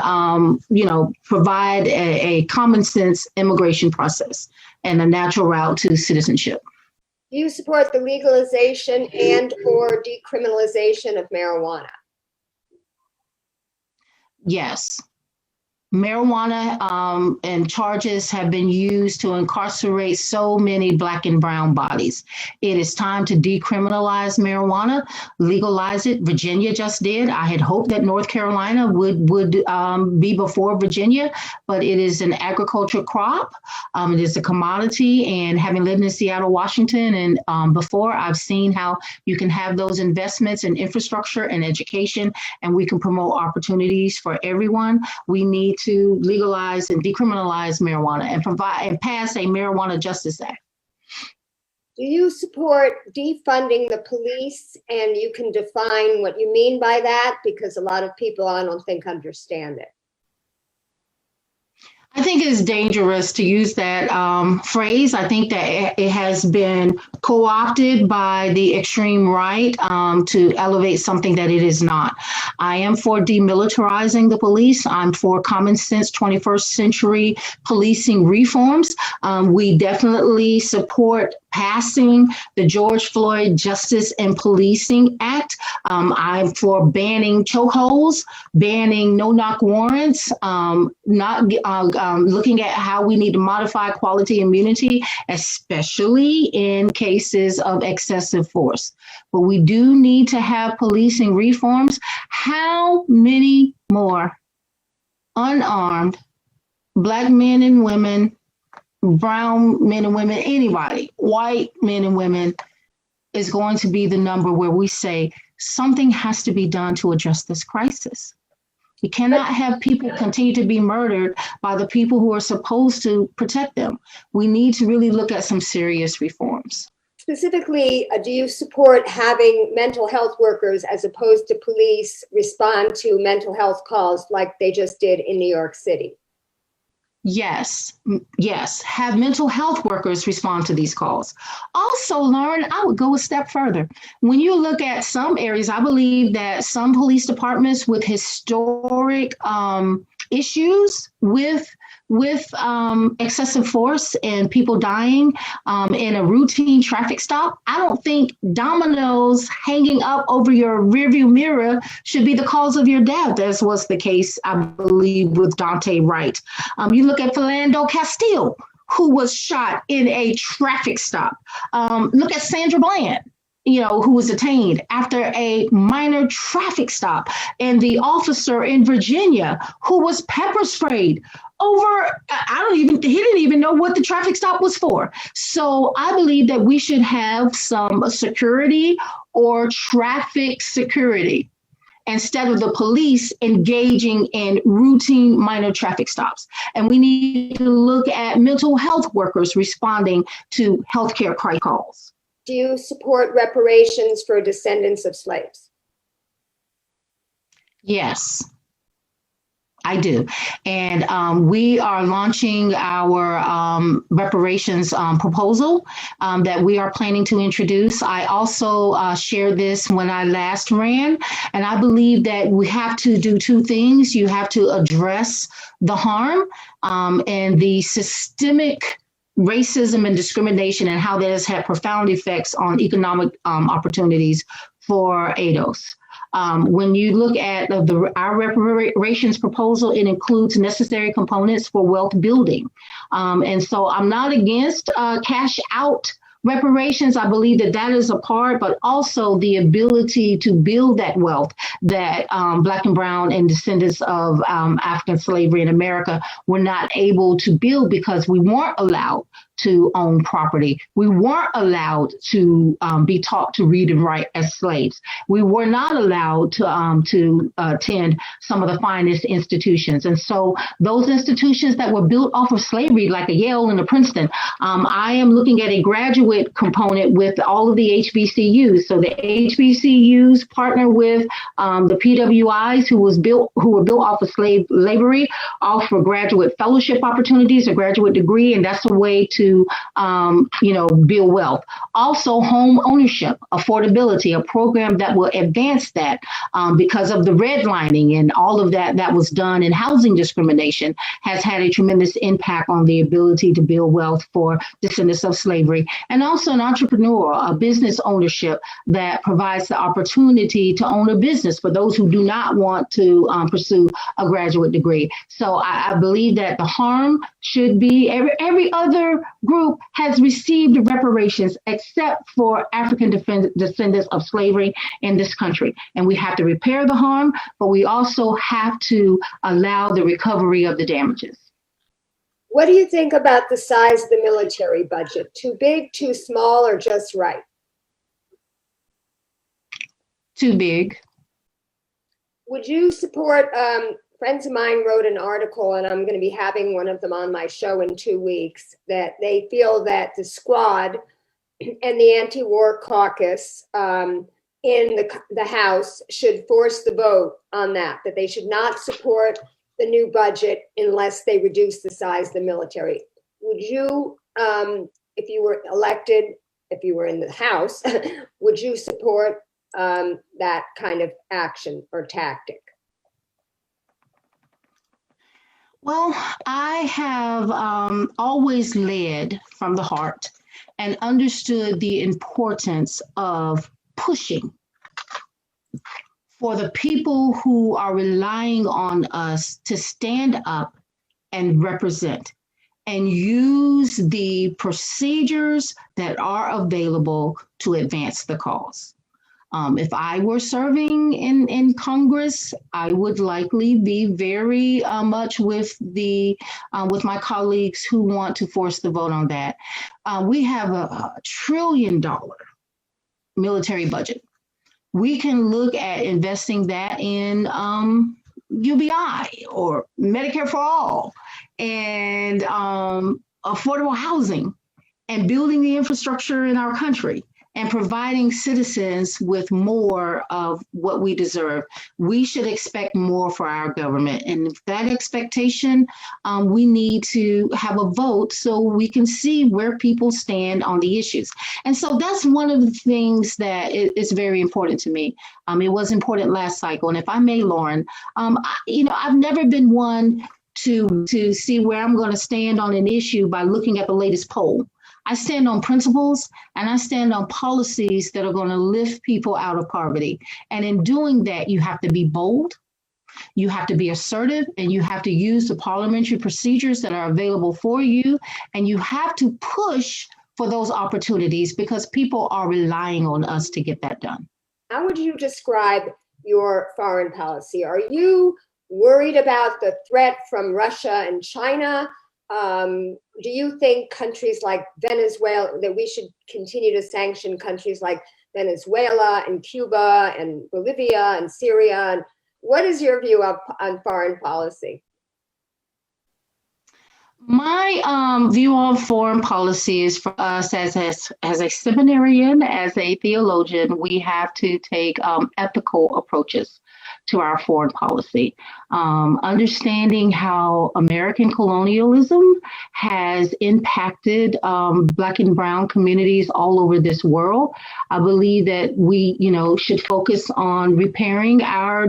provide a common sense immigration process and a natural route to citizenship. Do you support the legalization and or decriminalization of marijuana? Yes. Marijuana and charges have been used to incarcerate so many Black and brown bodies. It is time to decriminalize marijuana, legalize it. Virginia just did. I had hoped that North Carolina would be before Virginia, but it is an agricultural crop. It is a commodity, and having lived in Seattle, Washington, and before, I've seen how you can have those investments in infrastructure and education, and we can promote opportunities for everyone. We need to legalize and decriminalize marijuana and provide and pass a Marijuana Justice Act. Do you support defunding the police? And you can define what you mean by that, because a lot of people, I don't think, understand it. I think it's dangerous to use that phrase. I think that it has been co-opted by the extreme right to elevate something that it is not. I am for demilitarizing the police. I'm for common sense 21st century policing reforms. We definitely support passing the George Floyd Justice and Policing Act. I'm for banning chokeholds, banning no-knock warrants, looking at how we need to modify quality immunity, especially in cases of excessive force. But we do need to have policing reforms. How many more unarmed Black men and women, brown men and women, anybody, white men and women, is going to be the number where we say something has to be done to address this crisis? You cannot have people continue to be murdered by the people who are supposed to protect them. We need to really look at some serious reforms. Specifically, do you support having mental health workers, as opposed to police, respond to mental health calls like they just did in New York City? Yes. Have mental health workers respond to these calls. Also, Lauren, I would go a step further. When you look at some areas, I believe that some police departments with historic issues with excessive force and people dying in a routine traffic stop, I don't think dominoes hanging up over your rearview mirror should be the cause of your death, as was the case, I believe, with Dante Wright. You look at Philando Castile, who was shot in a traffic stop. Look at Sandra Bland, who was detained after a minor traffic stop, and the officer in Virginia who was pepper sprayed over, he didn't even know what the traffic stop was for. So I believe that we should have some security or traffic security instead of the police engaging in routine minor traffic stops. And we need to look at mental health workers responding to healthcare crisis calls. Do you support reparations for descendants of slaves? Yes, I do. And we are launching our reparations proposal that we are planning to introduce. I also shared this when I last ran, and I believe that we have to do two things. You have to address the harm and the systemic racism and discrimination, and how that has had profound effects on economic opportunities for ADOS. When you look at our reparations proposal, it includes necessary components for wealth building. And so I'm not against cash out reparations. I believe that is a part, but also the ability to build that wealth that Black and brown and descendants of African slavery in America were not able to build because we weren't allowed to own property. We weren't allowed to be taught to read and write as slaves. We were not allowed to attend some of the finest institutions. And so those institutions that were built off of slavery, like a Yale and a Princeton, I am looking at a graduate component with all of the HBCUs. So the HBCUs partner with the PWIs who were built off of slave slavery, offer graduate fellowship opportunities, a graduate degree, and that's a way to build wealth. Also, home ownership, affordability, a program that will advance that because of the redlining and all of that was done in housing discrimination has had a tremendous impact on the ability to build wealth for descendants of slavery. And also an entrepreneur, a business ownership that provides the opportunity to own a business for those who do not want to pursue a graduate degree. So I believe that the harm should be every other group has received reparations except for African descendants of slavery in this country. And we have to repair the harm, but we also have to allow the recovery of the damages. What do you think about the size of the military budget? Too big, too small, or just right? Too big. Would you support, friends of mine wrote an article, and I'm going to be having one of them on my show in 2 weeks, that they feel that the Squad and the anti-war caucus in the House should force the vote on that they should not support the new budget unless they reduce the size of the military. Would you, if you were elected, if you were in the House, would you support that kind of action or tactic? Well, I have always led from the heart and understood the importance of pushing for the people who are relying on us to stand up and represent and use the procedures that are available to advance the cause. If I were serving in Congress, I would likely be very much with my colleagues who want to force the vote on that. We have a $1 trillion military budget. We can look at investing that in UBI or Medicare for all and affordable housing and building the infrastructure in our country and providing citizens with more of what we deserve. We should expect more for our government. And if that expectation, we need to have a vote so we can see where people stand on the issues. And so that's one of the things that is very important to me. It was important last cycle. And if I may, Lauren, I've never been one to see where I'm going to stand on an issue by looking at the latest poll. I stand on principles and I stand on policies that are going to lift people out of poverty. And in doing that, you have to be bold, you have to be assertive, and you have to use the parliamentary procedures that are available for you. And you have to push for those opportunities because people are relying on us to get that done. How would you describe your foreign policy? Are you worried about the threat from Russia and China? Do you think countries like Venezuela, that we should continue to sanction countries like Venezuela and Cuba and Bolivia and Syria? And what is your view on foreign policy? My view on foreign policy is for us as a seminarian, as a theologian, we have to take ethical approaches to our foreign policy. Understanding how American colonialism has impacted Black and Brown communities all over this world. I believe that we, should focus on repairing our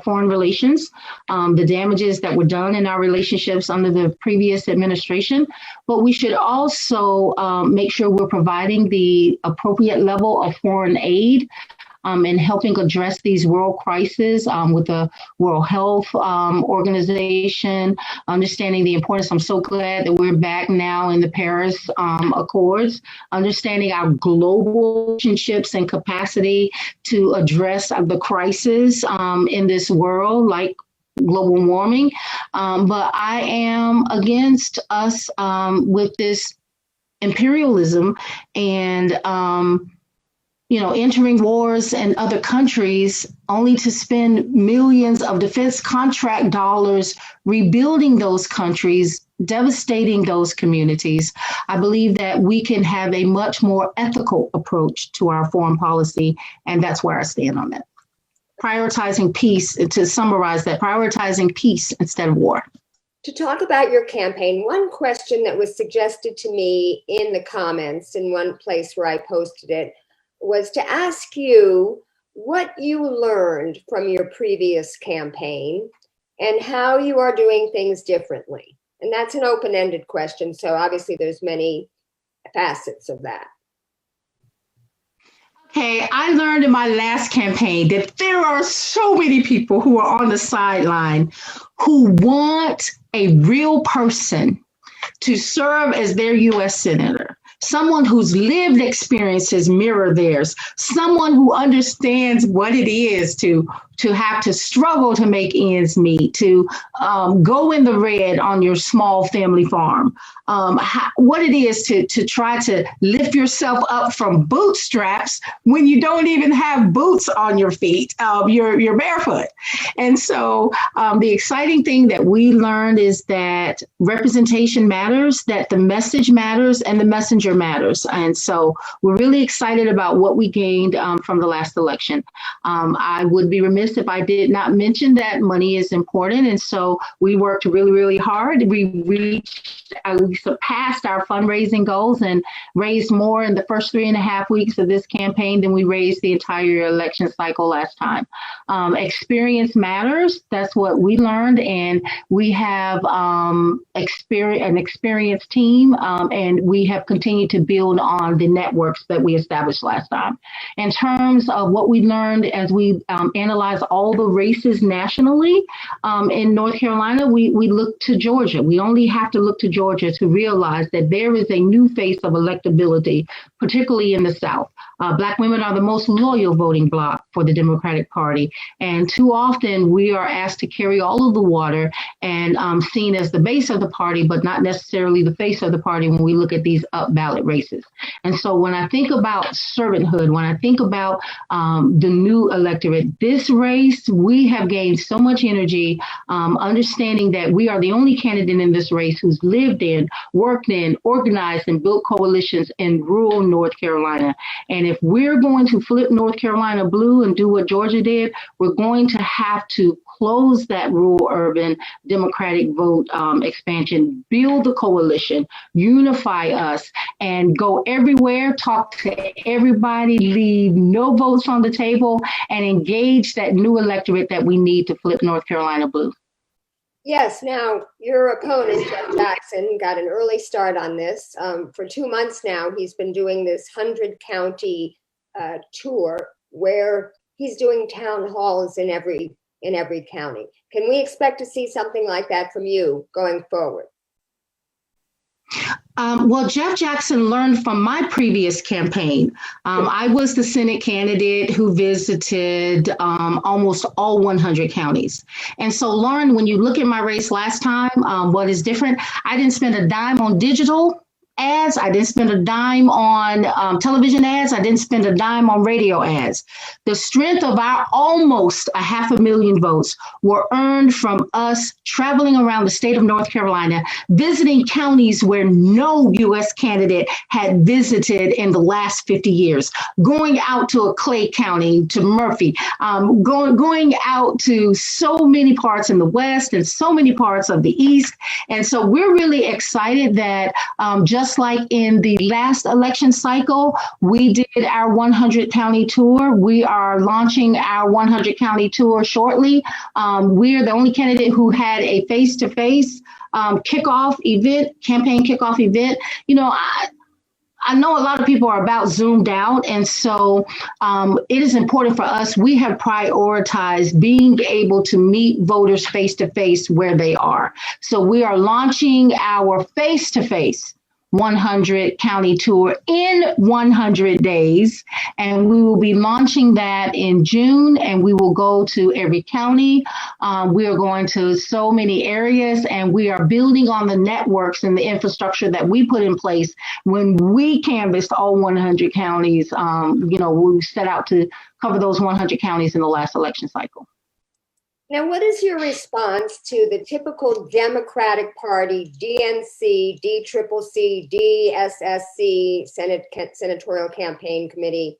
foreign relations, the damages that were done in our relationships under the previous administration. But we should also make sure we're providing the appropriate level of foreign aid and helping address these world crises with the World Health Organization, understanding the importance. I'm so glad that we're back now in the Paris Accords, understanding our global relationships and capacity to address the crisis in this world, like global warming. But I am against us with this imperialism and, entering wars in other countries only to spend millions of defense contract dollars rebuilding those countries, devastating those communities. I believe that we can have a much more ethical approach to our foreign policy, and that's where I stand on that. Prioritizing peace, to summarize that, prioritizing peace instead of war. To talk about your campaign, one question that was suggested to me in the comments in one place where I posted it was to ask you what you learned from your previous campaign and how you are doing things differently. And that's an open-ended question, so obviously there's many facets of that. Okay, I learned in my last campaign that there are so many people who are on the sideline who want a real person to serve as their U.S. Senator. Someone whose lived experiences mirror theirs, someone who understands what it is to have to struggle to make ends meet, to go in the red on your small family farm, what it is to try to lift yourself up from bootstraps when you don't even have boots on your feet, you're barefoot. And so the exciting thing that we learned is that representation matters, that the message matters, and the messenger matters. And so we're really excited about what we gained from the last election. I would be remiss if I did not mention that money is important. And so we worked really, really hard. We surpassed our fundraising goals and raised more in the first 3.5 weeks of this campaign than we raised the entire election cycle last time. Experience matters. That's what we learned. And we have an experienced team, and we have continued to build on the networks that we established last time. In terms of what we learned as we analyze all the races nationally in North Carolina, we look to Georgia. We only have to look to Georgia to realize that there is a new face of electability, particularly in the South. Black women are the most loyal voting bloc for the Democratic Party. And too often we are asked to carry all of the water and seen as the base of the party, but not necessarily the face of the party when we look at these up ballot races. And so when I think about servanthood, when I think about the new electorate, this race, we have gained so much energy, understanding that we are the only candidate in this race who's lived in, worked in, organized, and built coalitions in rural North Carolina. And if we're going to flip North Carolina blue and do what Georgia did, we're going to have to close that rural-urban Democratic vote expansion, build the coalition, unify us, and go everywhere, talk to everybody, leave no votes on the table, and engage that new electorate that we need to flip North Carolina blue. Yes, now your opponent, Jeff Jackson, got an early start on this. For 2 months now, he's been doing this 100-county tour where he's doing town halls in every county. Can we expect to see something like that from you going forward? Well, Jeff Jackson learned from my previous campaign. I was the Senate candidate who visited almost all 100 counties. And so, Lauren, when you look at my race last time, what is different? I didn't spend a dime on digital ads. I didn't spend a dime on television ads. I didn't spend a dime on radio ads. The strength of our almost 500,000 votes were earned from us traveling around the state of North Carolina, visiting counties where no U.S. candidate had visited in the last 50 years, going out to a Clay County, to Murphy, going out to so many parts in the West and so many parts of the East. And so we're really excited that just like in the last election cycle, we did our 100 county tour. We are launching our 100 county tour shortly. We're the only candidate who had a face-to-face kickoff event, campaign kickoff event. You know, I know a lot of people are about zoomed out, and so it is important for us. We have prioritized being able to meet voters face-to-face where they are. So we are launching our face-to-face 100 county tour in 100 days. And we will be launching that in June, and we will go to every county. We are going to so many areas, and we are building on the networks and the infrastructure that we put in place when we canvassed all 100 counties. We set out to cover those 100 counties in the last election cycle. Now, what is your response to the typical Democratic Party, DNC, DCCC, DSSC, Senatorial Campaign Committee,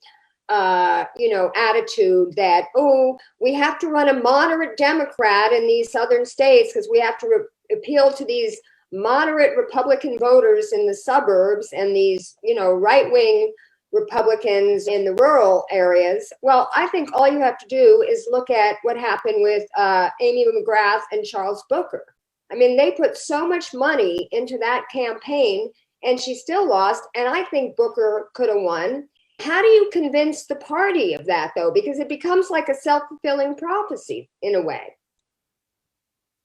attitude that, we have to run a moderate Democrat in these southern states because we have to appeal to these moderate Republican voters in the suburbs and these, right-wing Republicans in the rural areas? Well, I think all you have to do is look at what happened with Amy McGrath and Charles Booker. I mean, they put so much money into that campaign and she still lost. And I think Booker could have won. How do you convince the party of that, though? Because it becomes like a self-fulfilling prophecy in a way.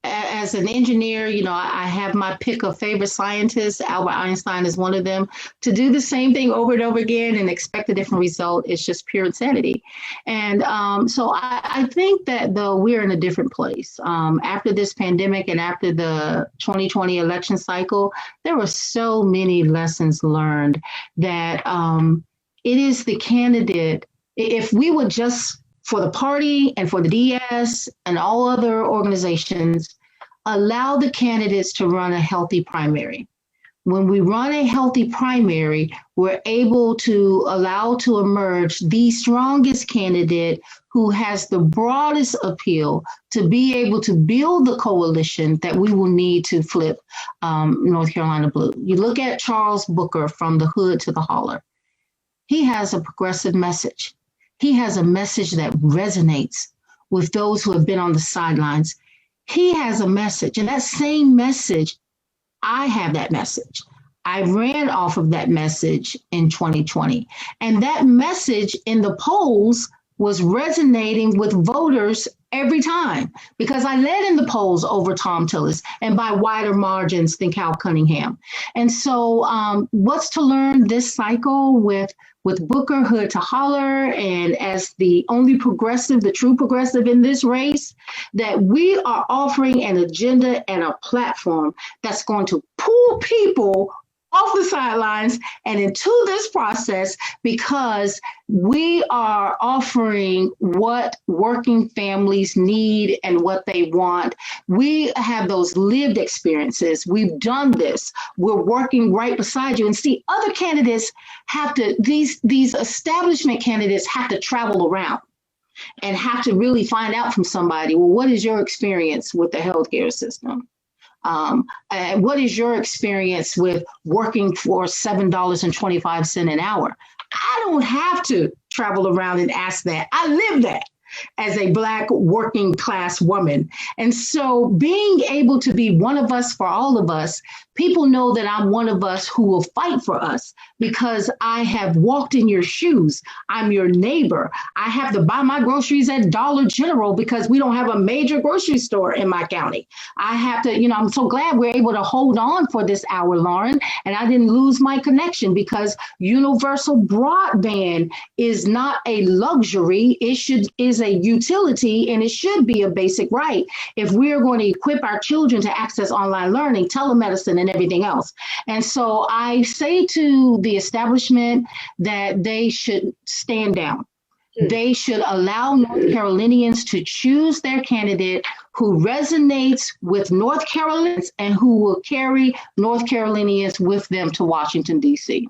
As an engineer, I have my pick of favorite scientists. Albert Einstein is one of them. To do the same thing over and over again and expect a different result is just pure insanity. And so I think that though we're in a different place. After this pandemic and after the 2020 election cycle, there were so many lessons learned that it is the candidate. If we would just, for the party and for the DS and all other organizations, allow the candidates to run a healthy primary. When we run a healthy primary, we're able to allow to emerge the strongest candidate who has the broadest appeal to be able to build the coalition that we will need to flip North Carolina blue. You look at Charles Booker, from the hood to the holler. He has a progressive message. He has a message that resonates with those who have been on the sidelines. He has a message, and that same message, I have that message. I ran off of that message in 2020. And that message in the polls was resonating with voters every time, because I led in the polls over Tom Tillis and by wider margins than Cal Cunningham. And so what's to learn this cycle with Booker, hood to holler, and as the only progressive, the true progressive in this race, that we are offering an agenda and a platform that's going to pull people off the sidelines and into this process, because we are offering what working families need and what they want. We have those lived experiences. We've done this. We're working right beside you. And see, other candidates have to, these establishment candidates have to travel around and have to really find out from somebody, well, what is your experience with the healthcare system? What is your experience with working for $7.25 an hour? I don't have to travel around and ask that. I live that as a Black working class woman. And so being able to be one of us for all of us, people know that I'm one of us who will fight for us because I have walked in your shoes. I'm your neighbor. I have to buy my groceries at Dollar General because we don't have a major grocery store in my county. I have to, I'm so glad we're able to hold on for this hour, Lauren, and I didn't lose my connection because universal broadband is not a luxury. It is a utility, and it should be a basic right if we're going to equip our children to access online learning, telemedicine, and everything else. And so I say to the establishment that they should stand down. They should allow North Carolinians to choose their candidate who resonates with North Carolinians and who will carry North Carolinians with them to Washington, D.C.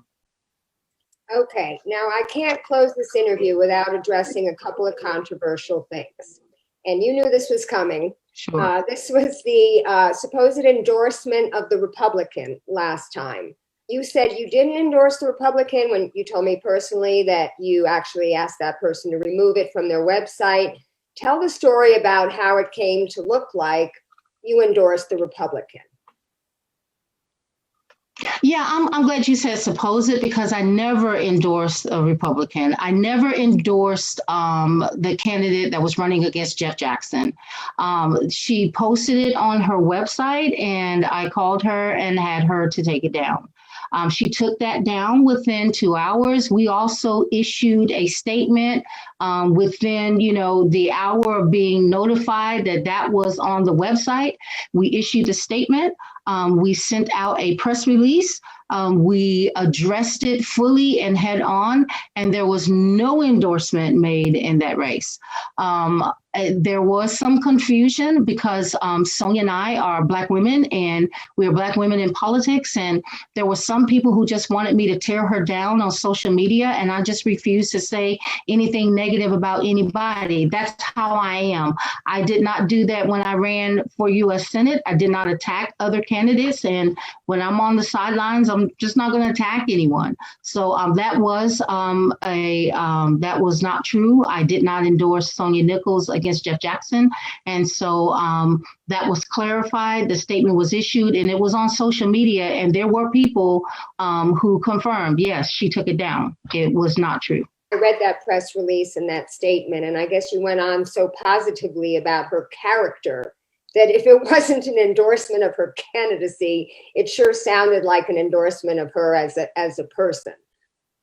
Okay, now I can't close this interview without addressing a couple of controversial things. And you knew this was coming. Sure. This was the supposed endorsement of the Republican last time. You said you didn't endorse the Republican when you told me personally that you actually asked that person to remove it from their website. Tell the story about how it came to look like you endorsed the Republican. Yeah, I'm glad you said supposed, because I never endorsed a Republican. I never endorsed the candidate that was running against Jeff Jackson. She posted it on her website and I called her and had her to take it down. She took that down within 2 hours. We also issued a statement within, the hour of being notified that that was on the website. We issued a statement. We sent out a press release. We addressed it fully and head on, and there was no endorsement made in that race. There was some confusion because Sonia and I are Black women, and we are Black women in politics. And there were some people who just wanted me to tear her down on social media, and I just refused to say anything negative about anybody. That's how I am. I did not do that when I ran for U.S. Senate. I did not attack other candidates, and when I'm on the sidelines, I'm just not going to attack anyone. So that was not true. I did not endorse Sonia Nichols against Jeff Jackson. And so that was clarified. The statement was issued, and it was on social media. And there were people who confirmed, yes, she took it down. It was not true. I read that press release and that statement, and I guess you went on so positively about her character that if it wasn't an endorsement of her candidacy, it sure sounded like an endorsement of her as a person,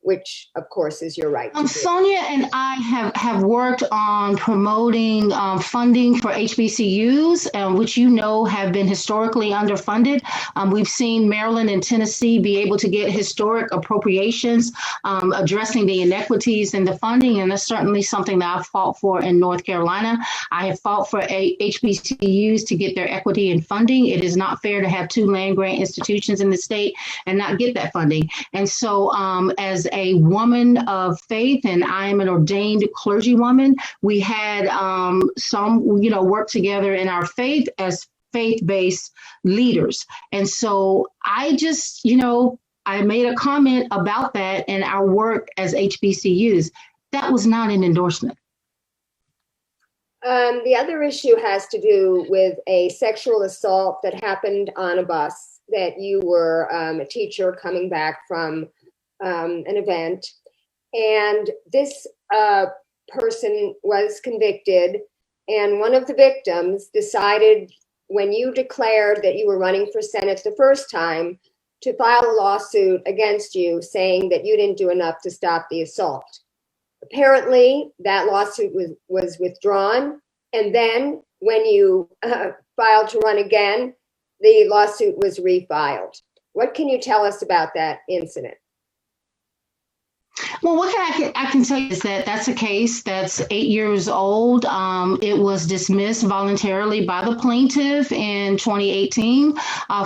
which of course is your right to do. Sonia and I have worked on promoting funding for HBCUs, which have been historically underfunded. We've seen Maryland and Tennessee be able to get historic appropriations addressing the inequities in the funding, and that's certainly something that I've fought for in North Carolina. I have fought for HBCUs to get their equity in funding. It is not fair to have two land-grant institutions in the state and not get that funding. And so as a woman of faith, and I am an ordained clergywoman, we had some, work together in our faith as faith-based leaders. And so I just, I made a comment about that in our work as HBCUs. That was not an endorsement. The other issue has to do with a sexual assault that happened on a bus that you were a teacher coming back from an event, and this person was convicted, and one of the victims decided, when you declared that you were running for Senate the first time, to file a lawsuit against you saying that you didn't do enough to stop the assault. Apparently, that lawsuit was withdrawn, and then when you filed to run again, the lawsuit was refiled. What can you tell us about that incident? Well, what I can tell you is that that's a case that's 8 years old. It was dismissed voluntarily by the plaintiff in 2018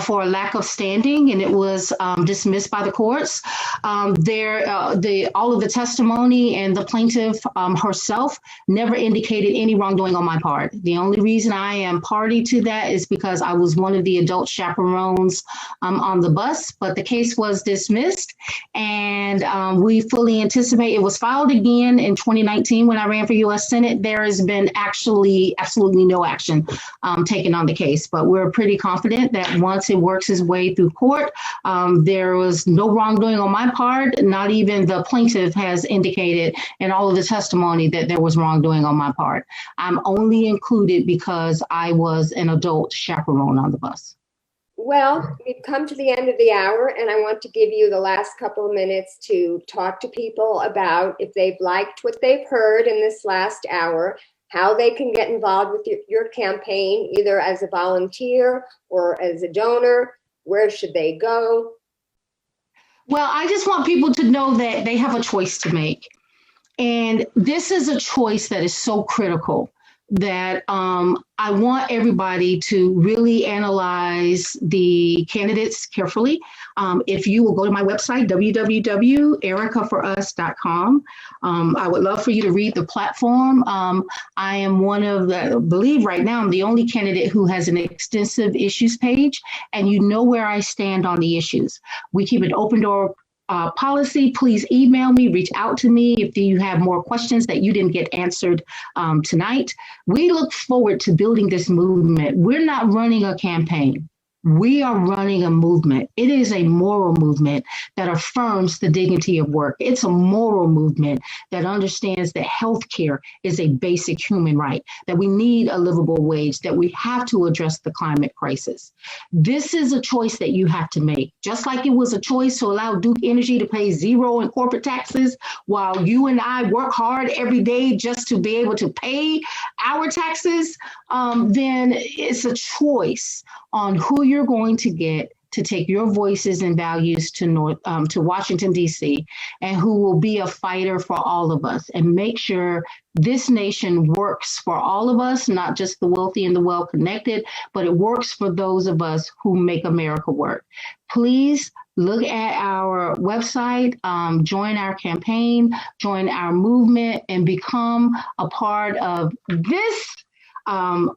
for a lack of standing, and it was dismissed by the courts. All of the testimony and the plaintiff herself never indicated any wrongdoing on my part. The only reason I am party to that is because I was one of the adult chaperones on the bus, but the case was dismissed, and we fully anticipate it was filed again in 2019 when I ran for U.S. Senate. There has been actually absolutely no action taken on the case, but we're pretty confident that once it works its way through court, there was no wrongdoing on my part. Not even the plaintiff has indicated in all of the testimony that there was wrongdoing on my part. I'm only included because I was an adult chaperone on the bus. Well, we've come to the end of the hour, and I want to give you the last couple of minutes to talk to people about, if they've liked what they've heard in this last hour, how they can get involved with your campaign, either as a volunteer or as a donor. Where should they go? Well, I just want people to know that they have a choice to make. And this is a choice that is so critical that I want everybody to really analyze the candidates carefully. If you will go to my website, www.ericaforus.com, I would love for you to read the platform. I am I believe right now, I'm the only candidate who has an extensive issues page, and you know where I stand on the issues. We keep an open door policy. Please email me, reach out to me if you have more questions that you didn't get answered tonight. We look forward to building this movement. We're not running a campaign. We are running a movement. It is a moral movement that affirms the dignity of work. It's a moral movement that understands that healthcare is a basic human right, that we need a livable wage, that we have to address the climate crisis. This is a choice that you have to make. Just like it was a choice to allow Duke Energy to pay zero in corporate taxes while you and I work hard every day just to be able to pay our taxes, then it's a choice on who you're going to get to take your voices and values to Washington, D.C., and who will be a fighter for all of us and make sure this nation works for all of us, not just the wealthy and the well-connected, but it works for those of us who make America work. Please look at our website, join our campaign, join our movement, and become a part of this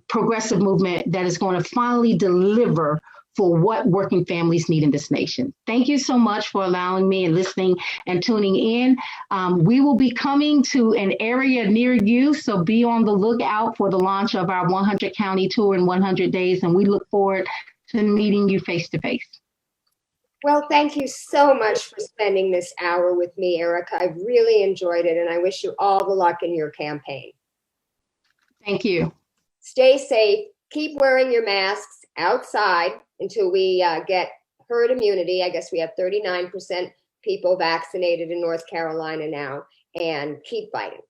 progressive movement that is going to finally deliver for what working families need in this nation. Thank you so much for allowing me and listening and tuning in. We will be coming to an area near you, so be on the lookout for the launch of our 100 county tour in 100 days, and we look forward to meeting you face to face. Well, thank you so much for spending this hour with me, Erica. I've really enjoyed it, and I wish you all the luck in your campaign. Thank you. Stay safe. Keep wearing your masks outside until we get herd immunity. I guess we have 39% people vaccinated in North Carolina now, and keep fighting.